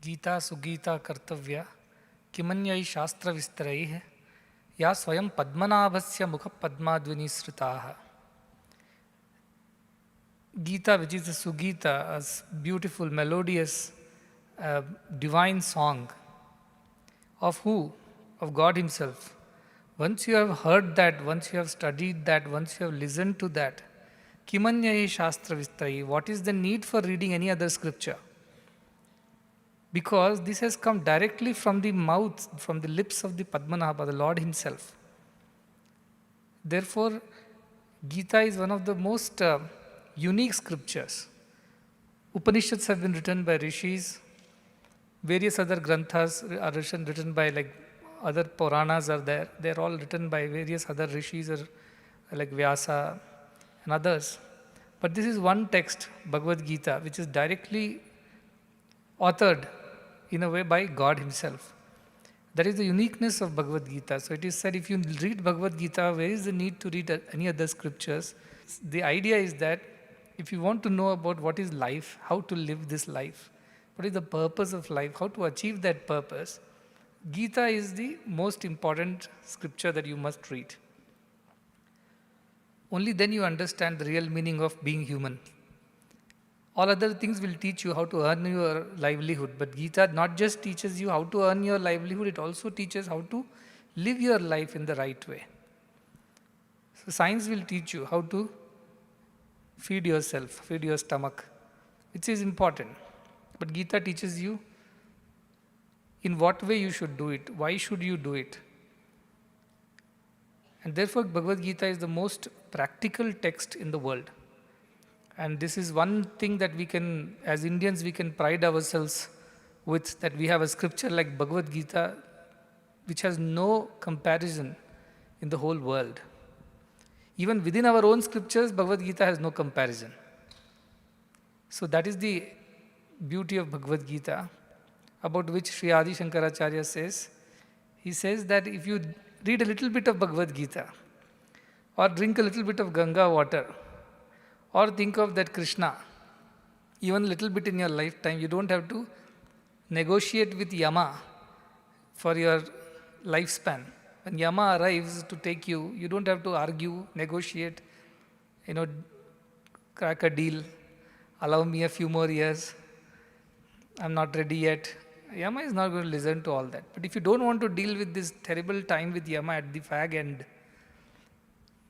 गीता सुगीता कर्तव्या किमन्यै शास्त्रविस्तरैः या स्वयं पद्मनाभस्य मुखपद्माद्विनिसृताः. Gita, which is a Sugita, a beautiful, melodious, divine song of who? Of God Himself. Once you have heard that, once you have studied that, once you have listened to that, Kimanyahi Shastra Vistayi, what is the need for reading any other scripture? Because this has come directly from the mouth, from the lips of the Padmanabha, the Lord Himself. Therefore, Gita is one of the most unique scriptures. Upanishads have been written by rishis, various other granthas are written by other Puranas are there. They are all written by various other rishis or like Vyasa and others. But this is one text, Bhagavad Gita, which is directly authored in a way by God Himself. That is the uniqueness of Bhagavad Gita. So it is said, if you read Bhagavad Gita, where is the need to read any other scriptures? The idea is that if you want to know about what is life, how to live this life, what is the purpose of life, how to achieve that purpose, Gita is the most important scripture that you must read. Only then you understand the real meaning of being human. All other things will teach you how to earn your livelihood. But Gita not just teaches you how to earn your livelihood, it also teaches how to live your life in the right way. So science will teach you how to feed yourself, feed your stomach, which is important. But Gita teaches you in what way you should do it, why should you do it. And therefore Bhagavad Gita is the most practical text in the world. And this is one thing that we can, as Indians, we can pride ourselves with, that we have a scripture like Bhagavad Gita, which has no comparison in the whole world. Even within our own scriptures, Bhagavad Gita has no comparison. So that is the beauty of Bhagavad Gita, about which Sri Adi Shankaracharya says. He says that if you read a little bit of Bhagavad Gita, or drink a little bit of Ganga water, or think of that Krishna, even a little bit in your lifetime, you don't have to negotiate with Yama for your lifespan. When Yama arrives to take you, you don't have to argue, negotiate, crack a deal, allow me a few more years, I'm not ready yet. Yama is not going to listen to all that. But if you don't want to deal with this terrible time with Yama at the fag end,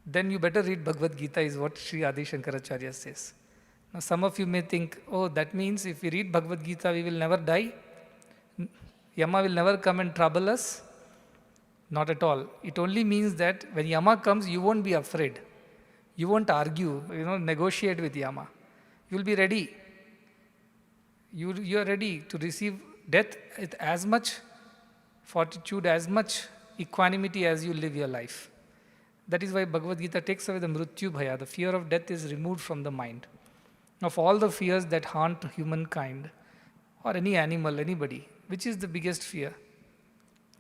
then you better read Bhagavad Gita, is what Sri Adi Shankaracharya says. Now some of you may think, oh, that means if we read Bhagavad Gita, we will never die? Yama will never come and trouble us? Not at all. It only means that when Yama comes, you won't be afraid. You won't argue, negotiate with Yama. You will be ready. You are ready to receive death with as much fortitude, as much equanimity as you live your life. That is why Bhagavad Gita takes away the mrityu bhaya. The fear of death is removed from the mind. Of all the fears that haunt humankind, or any animal, anybody, which is the biggest fear?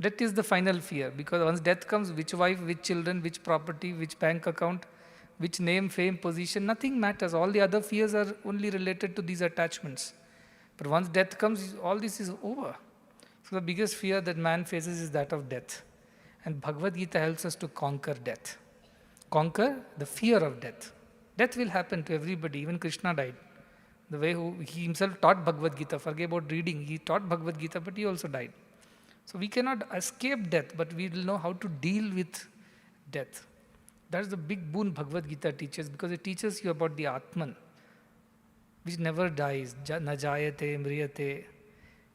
Death is the final fear, because once death comes, which wife, which children, which property, which bank account, which name, fame, position, nothing matters. All the other fears are only related to these attachments. But once death comes, all this is over. So the biggest fear that man faces is that of death. And Bhagavad Gita helps us to conquer death. Conquer the fear of death. Death will happen to everybody. Even Krishna died. The way he himself taught Bhagavad Gita, forget about reading, he taught Bhagavad Gita, but he also died. So we cannot escape death, but we will know how to deal with death. That's the big boon Bhagavad Gita teaches, because it teaches you about the Atman, which never dies. Na jayate mriyate.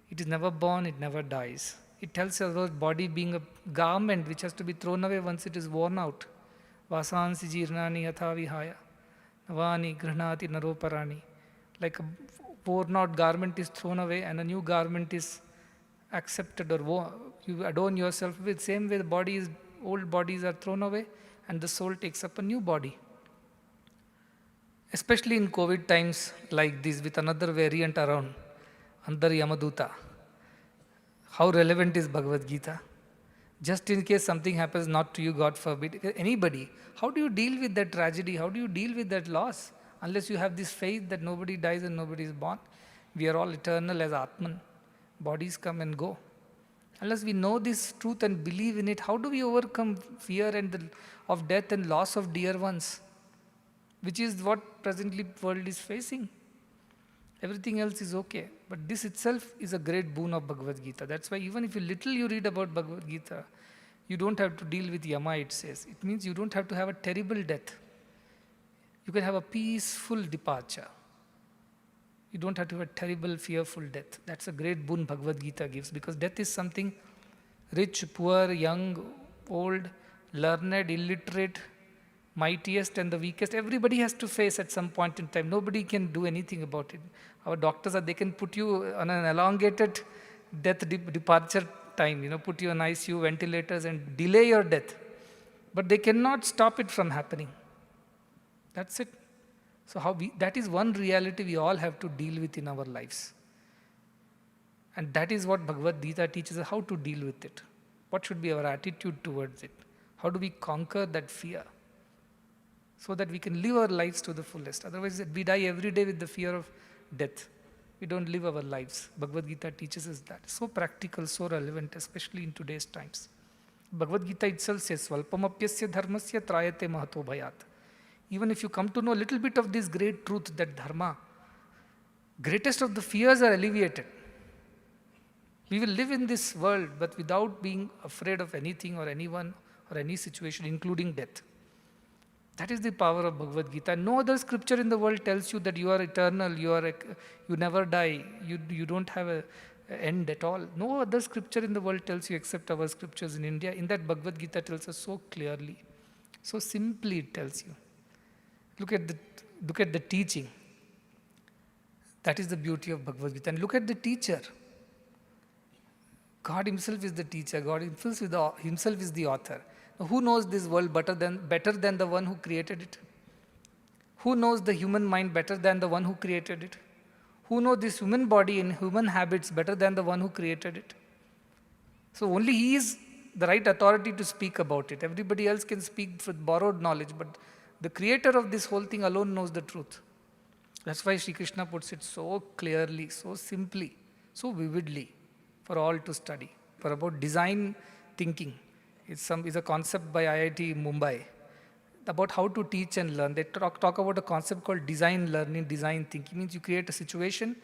It is never born, it never dies. It tells us about body being a garment which has to be thrown away once it is worn out. Vasansi jirnani yatha vihaya. Navani grihnati naroparani. Like a worn out garment is thrown away and a new garment is accepted, or you adorn yourself with. Same way the old bodies are thrown away and the soul takes up a new body. Especially in COVID times like this, with another variant around, Andar Yamaduta. How relevant is Bhagavad Gita? Just in case something happens, not to you, God forbid, anybody, how do you deal with that tragedy? How do you deal with that loss? Unless you have this faith that nobody dies and nobody is born. We are all eternal as Atman. Bodies come and go. Unless we know this truth and believe in it, how do we overcome fear of death and loss of dear ones, which is what presently world is facing? Everything else is okay. But this itself is a great boon of Bhagavad Gita. That's why even if you read about Bhagavad Gita, you don't have to deal with yama, it says. It means you don't have to have a terrible death. You can have a peaceful departure. You don't have to have a terrible, fearful death. That's a great boon Bhagavad Gita gives, because death is something rich, poor, young, old, learned, illiterate, mightiest and the weakest. Everybody has to face at some point in time. Nobody can do anything about it. Our doctors they can put you on an elongated death departure time, put you on ICU, ventilators and delay your death. But they cannot stop it from happening. That's it. So that is one reality we all have to deal with in our lives. And that is what Bhagavad Gita teaches us, how to deal with it. What should be our attitude towards it? How do we conquer that fear? So that we can live our lives to the fullest. Otherwise, we die every day with the fear of death. We don't live our lives. Bhagavad Gita teaches us that. So practical, so relevant, especially in today's times. Bhagavad Gita itself says, Svalpamapyasya dharmasya trayate mahato bhayat. Even if you come to know a little bit of this great truth, that dharma, greatest of the fears are alleviated. We will live in this world, but without being afraid of anything or anyone or any situation, including death. That is the power of Bhagavad Gita. No other scripture in the world tells you that you are eternal, you never die, you don't have an end at all. No other scripture in the world tells you except our scriptures in India. In that, Bhagavad Gita tells us so clearly, so simply it tells you. Look at the teaching. That is the beauty of Bhagavad Gita. And look at the teacher. God himself is the teacher. God himself is the author. Now, who knows this world better than the one who created it? Who knows the human mind better than the one who created it? Who knows this human body and human habits better than the one who created it? So only he is the right authority to speak about it. Everybody else can speak with borrowed knowledge, but the creator of this whole thing alone knows the truth. That's why Sri Krishna puts it so clearly, so simply, so vividly for all to study. For about design thinking. It's a concept by IIT Mumbai about how to teach and learn. They talk about a concept called design learning, design thinking. It means you create a situation,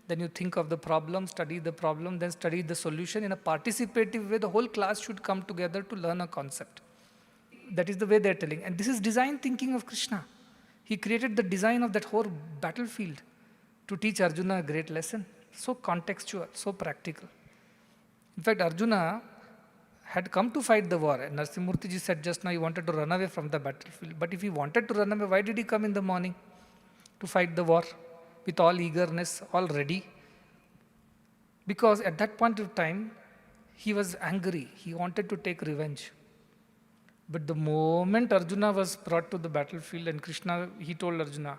then you think of the problem, then study the solution in a participative way. The whole class should come together to learn a concept. That is the way they're telling. And this is design thinking of Krishna. He created the design of that whole battlefield to teach Arjuna a great lesson. So contextual, so practical. In fact, Arjuna had come to fight the war. And Narasimha ji said just now he wanted to run away from the battlefield. But if he wanted to run away, why did he come in the morning to fight the war with all eagerness, all ready? Because at that point of time, he was angry. He wanted to take revenge. But the moment Arjuna was brought to the battlefield and Krishna, he told Arjuna,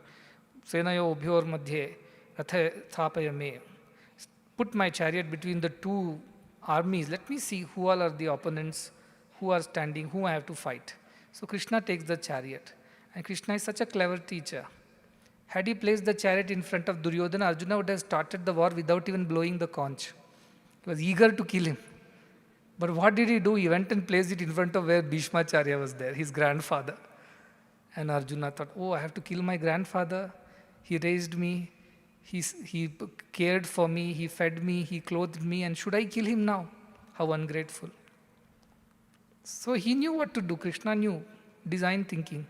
Senayo ubhyor madhye rathe thapaya me. Put my chariot between the two armies. Let me see who all are the opponents, who are standing, who I have to fight. So Krishna takes the chariot. And Krishna is such a clever teacher. Had he placed the chariot in front of Duryodhana, Arjuna would have started the war without even blowing the conch. He was eager to kill him. But what did he do? He went and placed it in front of where Bhishmacharya was there, his grandfather. And Arjuna thought, oh, I have to kill my grandfather. He raised me. He cared for me. He fed me. He clothed me. And should I kill him now? How ungrateful. So he knew what to do. Krishna knew. Design thinking.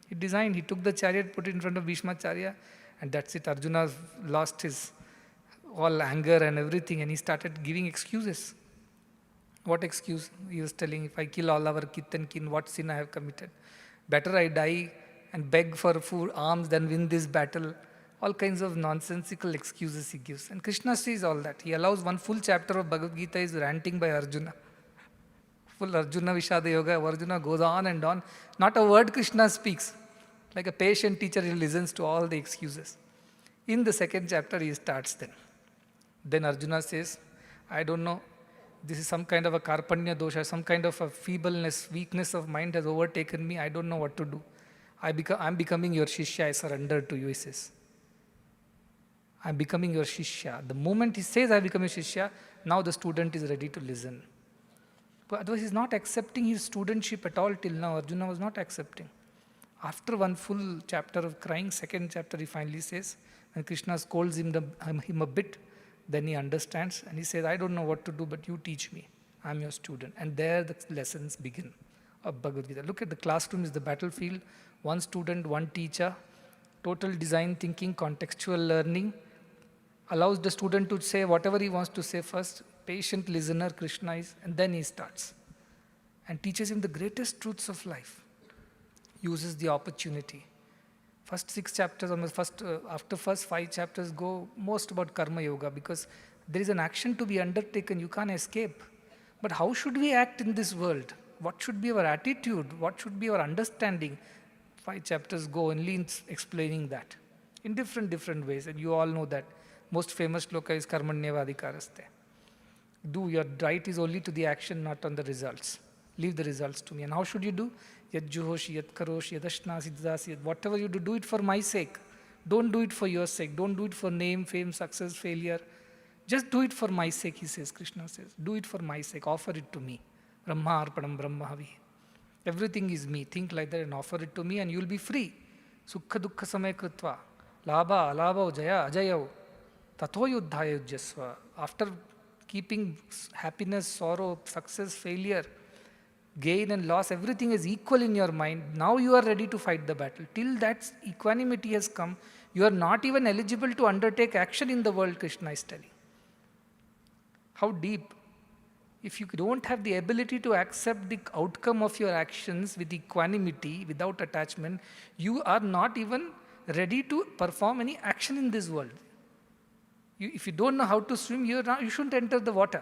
He took the chariot, put it in front of Bhishmacharya. And that's it. Arjuna lost his all anger and everything. And he started giving excuses. What excuse? He was telling, if I kill all our kith and kin, what sin I have committed? Better I die and beg for food, alms than win this battle. All kinds of nonsensical excuses he gives. And Krishna sees all that. He allows one full chapter of Bhagavad Gita is ranting by Arjuna. Full Arjuna Vishada Yoga. Arjuna goes on and on. Not a word Krishna speaks. Like a patient teacher, he listens to all the excuses. In the second chapter, he starts then. Then Arjuna says, I don't know. This is some kind of a karpanya dosha, some kind of a feebleness, weakness of mind has overtaken me. I don't know what to do. I'm becoming your shishya. I surrender to you, he says. I'm becoming your Shishya. The moment he says, I become your Shishya, now the student is ready to listen. But otherwise, he's not accepting his studentship at all till now. Arjuna was not accepting. After one full chapter of crying, second chapter, he finally says, when Krishna scolds him a bit, then he understands and he says, I don't know what to do, but you teach me. I'm your student. And there the lessons begin of Bhagavad Gita. Look at the classroom is the battlefield. One student, one teacher, total design thinking, contextual learning, allows the student to say whatever he wants to say first. Patient listener, Krishna is, and then he starts and teaches him the greatest truths of life. Uses the opportunity. First 6 chapters, after first 5 chapters go most about karma yoga, because there is an action to be undertaken, you can't escape. But how should we act in this world? What should be our attitude? What should be our understanding? 5 chapters go only in explaining that in different ways, and you all know that. Most famous shloka is karmanyavadikaraste. Do your right is only to the action, not on the results. Leave the results to me. And how should you do? Yad juhoshi, yad karoshi, yadashnasi, dadasi, whatever you do it for my sake. Don't do it for your sake. Don't do it for name, fame, success, failure. Just do it for my sake, he says, Krishna says. Do it for my sake. Offer it to me. Brahma arpanam brahmahavi. Everything is me. Think like that and offer it to me and you will be free. Sukha dukkha samay kritva. Labha, alabha, jaya, ajayau. Tato yuddhaya yujyasva. After keeping happiness, sorrow, success, failure, gain and loss, everything is equal in your mind. Now you are ready to fight the battle. Till that equanimity has come, you are not even eligible to undertake action in the world, Krishna is telling. How deep? If you don't have the ability to accept the outcome of your actions with equanimity, without attachment, you are not even ready to perform any action in this world. If you don't know how to swim, you shouldn't enter the water.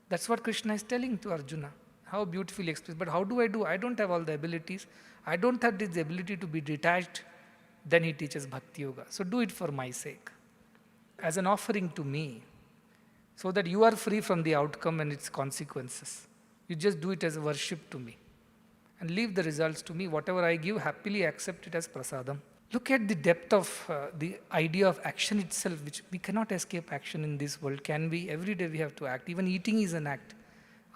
That's what Krishna is telling to Arjuna. How beautifully expressed. But how do? I don't have all the abilities. I don't have this ability to be detached. Then he teaches Bhakti Yoga. So do it for my sake. As an offering to me. So that you are free from the outcome and its consequences. You just do it as a worship to me. And leave the results to me. Whatever I give, happily accept it as prasadam. Look at the depth of the idea of action itself, which we cannot escape action in this world. Can we? Every day we have to act. Even eating is an act.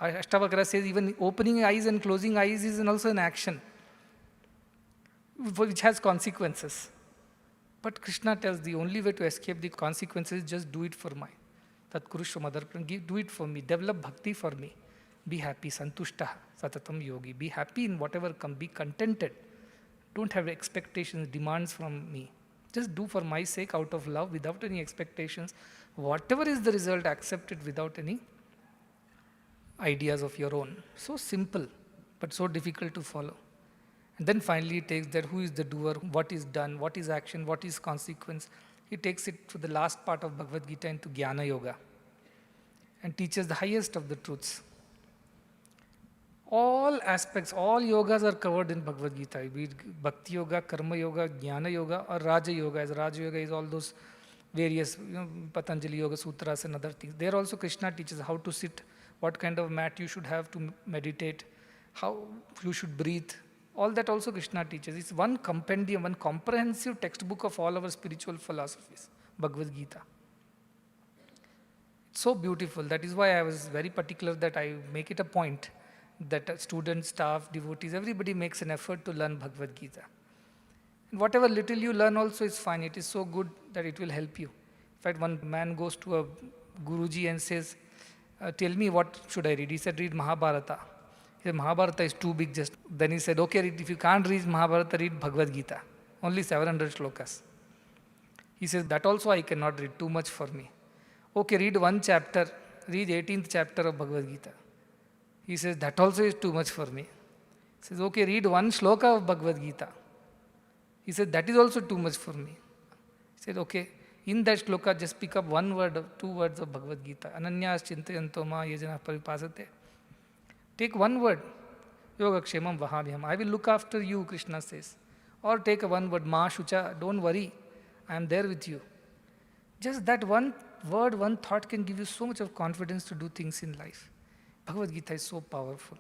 Ashtavakra says even opening eyes and closing eyes is also an action, which has consequences. But Krishna tells the only way to escape the consequences is just do it for my. Tat kurushva madarpan, do it for me. Develop bhakti for me. Be happy, santushta, satatam yogi. Be happy in whatever comes. Be contented. Don't have expectations, demands from me. Just do for my sake out of love, without any expectations. Whatever is the result, accept it without any ideas of your own. So simple, but so difficult to follow. And then finally he takes that who is the doer, what is done, what is action, what is consequence. He takes it to the last part of Bhagavad Gita into Jnana Yoga and teaches the highest of the truths. All aspects, all yogas are covered in Bhagavad Gita. Be it Bhakti Yoga, Karma Yoga, Jnana Yoga or Raja Yoga. As Raja Yoga is all those various Patanjali Yoga Sutras and other things. There also Krishna teaches how to sit, what kind of mat you should have to meditate, how you should breathe. All that also Krishna teaches. It's one compendium, one comprehensive textbook of all our spiritual philosophies, Bhagavad Gita. It's so beautiful. That is why I was very particular that I make it a point that students, staff, devotees, everybody makes an effort to learn Bhagavad Gita. And whatever little you learn also is fine. It is so good that it will help you. In fact, one man goes to a Guruji and says, tell me what should I read? He said, read Mahabharata. He said, Mahabharata is too big just. Then he said, okay, if you can't read Mahabharata, read Bhagavad Gita. Only 700 shlokas. He says, that also I cannot read, too much for me. Okay, read one chapter, read 18th chapter of Bhagavad Gita. He says, that also is too much for me. He says, okay, read one shloka of Bhagavad Gita. He said, that is also too much for me. He said, okay, in that shloka, just pick up one word, 2 words of Bhagavad Gita. Ananyas chintayanto ma yajana paripasate. Take one word, yogakshemam vahamyam. I will look after you, Krishna says. Or take one word, ma shucha, don't worry, I am there with you. Just that one word, one thought can give you so much of confidence to do things in life. Bhagavad Gita is so powerful.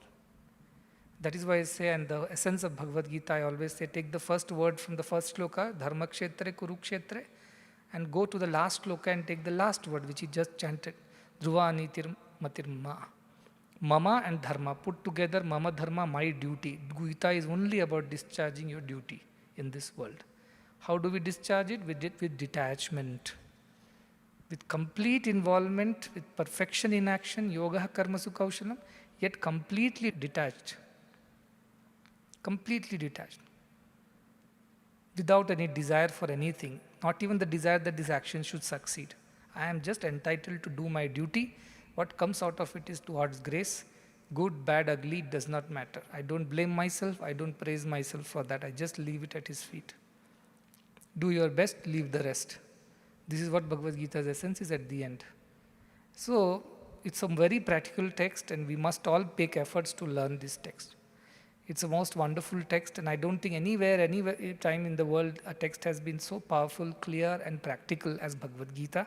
That is why I say, and the essence of Bhagavad Gita, I always say, take the first word from the first shloka, dharma kshetre, kurukshetre, and go to the last shloka and take the last word which he just chanted. Dhruva nitir matirma. Mama and dharma put together, mama dharma, my duty. Gita is only about discharging your duty in this world. How do we discharge it? With detachment, with complete involvement, with perfection in action, yoga karmasu kaushalam, yet completely detached. Completely detached. Without any desire for anything, not even the desire that this action should succeed. I am just entitled to do my duty. What comes out of it is towards grace. Good, bad, ugly, it does not matter. I don't blame myself, I don't praise myself for that. I just leave it at his feet. Do your best, leave the rest. This is what Bhagavad Gita's essence is at the end. So, it's a very practical text, and we must all make efforts to learn this text. It's a most wonderful text, and I don't think anywhere, any time in the world, a text has been so powerful, clear, and practical as Bhagavad Gita.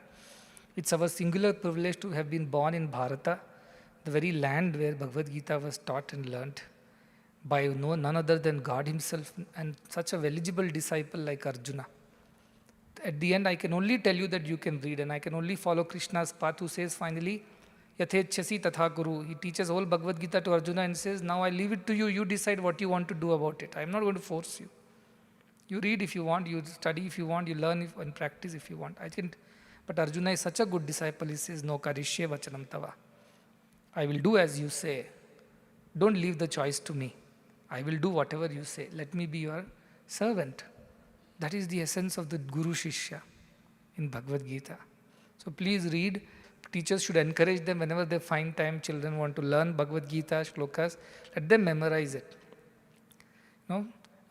It's our singular privilege to have been born in Bharata, the very land where Bhagavad Gita was taught and learned by none other than God himself, and such a eligible disciple like Arjuna. At the end, I can only tell you that you can read, and I can only follow Krishna's path, who says finally, Yathechasi tatha kuru. He teaches whole Bhagavad Gita to Arjuna and says, now I leave it to you, you decide what you want to do about it. I am not going to force you. You read if you want, you study if you want, you learn and practice if you want. But Arjuna is such a good disciple, he says, no karishye vachanam tava. I will do as you say. Don't leave the choice to me. I will do whatever you say. Let me be your servant. That is the essence of the Guru Shishya in Bhagavad Gita. So please read. Teachers should encourage them whenever they find time, children want to learn Bhagavad Gita, shlokas, let them memorize it.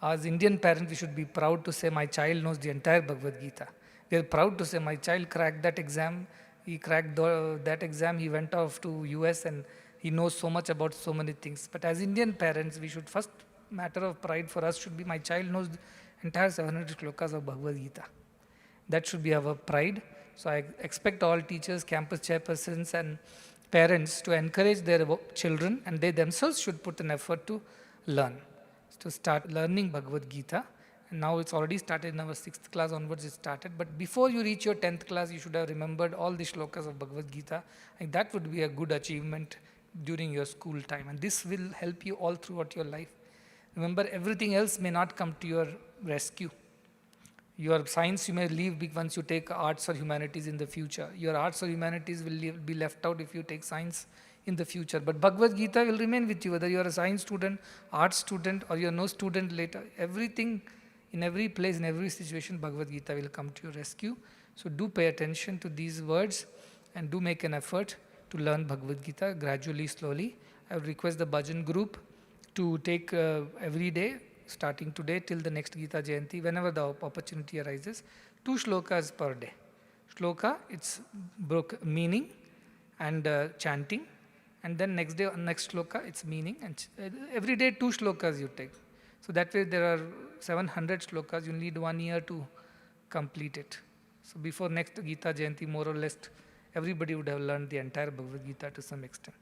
As Indian parents, we should be proud to say, my child knows the entire Bhagavad Gita. We are proud to say, my child cracked that exam. He cracked that exam. He went off to US and he knows so much about so many things. But as Indian parents, we should first matter of pride for us should be, my child knows the entire 700 shlokas of Bhagavad Gita. That should be our pride. So I expect all teachers, campus chairpersons and parents to encourage their children, and they themselves should put an effort to learn, to start learning Bhagavad Gita. And now it's already started in our 6th class onwards it started. But before you reach your 10th class, you should have remembered all the shlokas of Bhagavad Gita. And that would be a good achievement during your school time. And this will help you all throughout your life. Remember, everything else may not come to your rescue. Your science you may leave once you take arts or humanities in the future. Your arts or humanities will be left out if you take science in the future. But Bhagavad Gita will remain with you, whether you are a science student, art student, or you are no student later. Everything, in every place, in every situation, Bhagavad Gita will come to your rescue. So do pay attention to these words and do make an effort to learn Bhagavad Gita gradually, slowly. I would request the bhajan group to take every day, starting today till the next Gita Jayanti, whenever the opportunity arises, 2 shlokas per day. Shloka, it's meaning and chanting, and then next day, next shloka, it's meaning, and every day 2 shlokas you take. So that way there are 700 shlokas, you need 1 year to complete it. So before next Gita Jayanti, more or less, everybody would have learned the entire Bhagavad Gita to some extent.